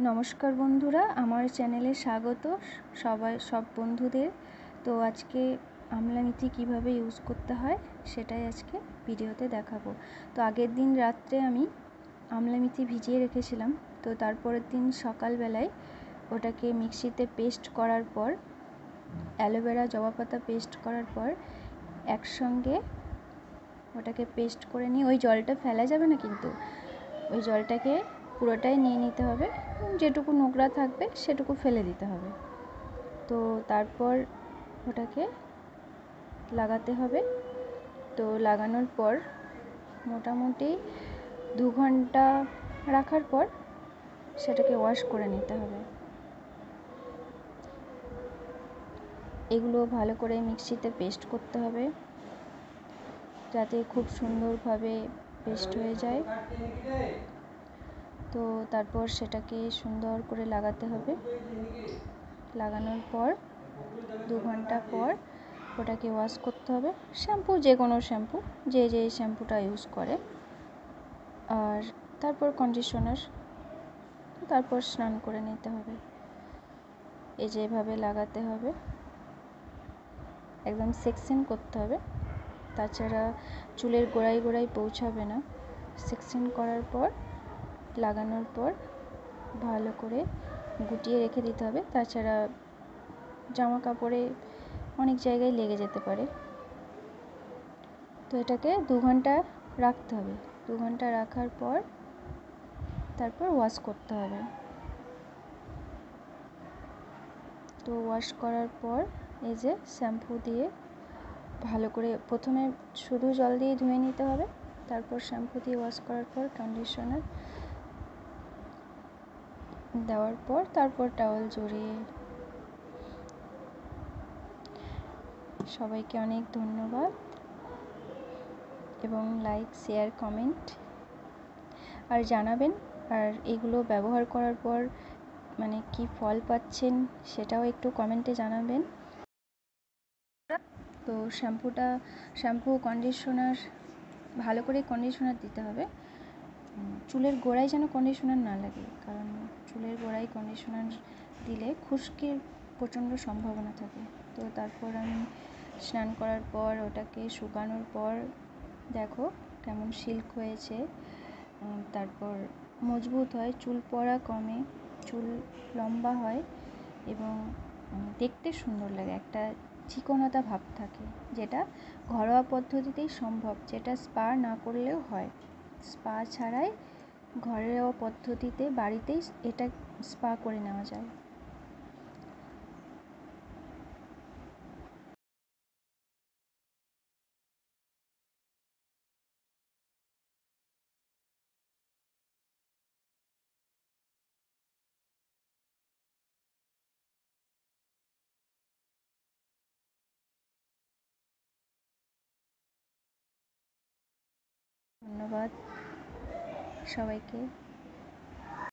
নমস্কার বন্ধুরা, আমার চ্যানেলে স্বাগত সব বন্ধুদের। তো আজকে আমলা মেথি কীভাবে ইউজ করতে হয় সেটাই আজকে ভিডিওতে দেখাবো। তো আগের দিন রাত্রে আমি আমলা মেথি ভিজিয়ে রেখেছিলাম। তো তারপরের দিন সকালবেলায় ওটাকে মিক্সিতে পেস্ট করার পর, অ্যালোভেরা জবা পাতা পেস্ট করার পর একসঙ্গে ওটাকে পেস্ট করে নিয়ে, ওই জলটা ফেলা যাবে না, কিন্তু ওই জলটাকে পুরোটাই নিয়ে নিতে হবে, যেটুকু নোংরা থাকবে সেটুকু ফেলে দিতে হবে। তো তারপর ওটাকে লাগাতে হবে। তো লাগানোর পর মোটামুটি 2 ঘন্টা রাখার পর সেটাকে ওয়াশ করে নিতে হবে। এগুলো ভালো করে মিক্সিতে পেস্ট করতে হবে যাতে খুব সুন্দরভাবে পেস্ট হয়ে যায়। তো তারপর সেটাকে সুন্দর করে লাগাতে হবে। লাগানোর পর 2 ঘন্টা পর ওটাকে ওয়াশ করতে হবে। শ্যাম্পু, যে কোনো শ্যাম্পু, যে শ্যাম্পুটা ইউজ করে। আর তারপর কন্ডিশনার, তারপর স্নান করে নিতে হবে। এই যে এভাবে লাগাতে হবে, একদম সেকশন করতে হবে, তাছাড়া চুলের গোড়ায় গোড়ায় পৌঁছাবে না। সেকশন করার পর, লাগানোর পর ভালো করে গুটিয়ে রেখে দিতে হবে, তাছাড়া জামা কাপড়ে অনেক জায়গায় লেগে যেতে পারে। তো এটাকে 2 ঘন্টা রাখতে হবে। 2 ঘন্টা রাখার পর তারপর ওয়াশ করতে হবে। তো ওয়াশ করার পর এই যে শ্যাম্পু দিয়ে ভালো করে প্রথমে শুধু জল দিয়ে ধুয়ে নিতে হবে, তারপর শ্যাম্পু দিয়ে ওয়াশ করার পর কন্ডিশনার দেওয়ার পর তারপর টাওয়াল জড়িয়ে। সবাইকে অনেক ধন্যবাদ এবং লাইক, শেয়ার, কমেন্ট আর জানাবেন। আর এগুলো ব্যবহার করার পর মানে কি ফল পাচ্ছেন সেটাও একটু কমেন্টে জানাবেন। তো শ্যাম্পু কন্ডিশনার ভালো করে কন্ডিশনার দিতে হবে। চুলের গোড়ায় যেন কন্ডিশনার না লাগে, কারণ চুলের গোড়ায় কন্ডিশনার দিলে খুশকির প্রচণ্ড সম্ভাবনা থাকে। তো তারপর আমি স্নান করার পর ওটাকে শুকানোর পর দেখো কেমন সিল্ক হয়েছে। তারপর মজবুত হয়, চুল পড়া কমে, চুল লম্বা হয় এবং দেখতে সুন্দর লাগে, একটা চিকনতা ভাব থাকে, যেটা ঘরোয়া পদ্ধতিতেই সম্ভব, যেটা স্পা না করলেও হয়। স্পা ছাড়াই ঘরোয়া পদ্ধতিতে বাড়িতেই এটা স্পা করে নেওয়া যায়। ধন্যবাদ সবাইকে।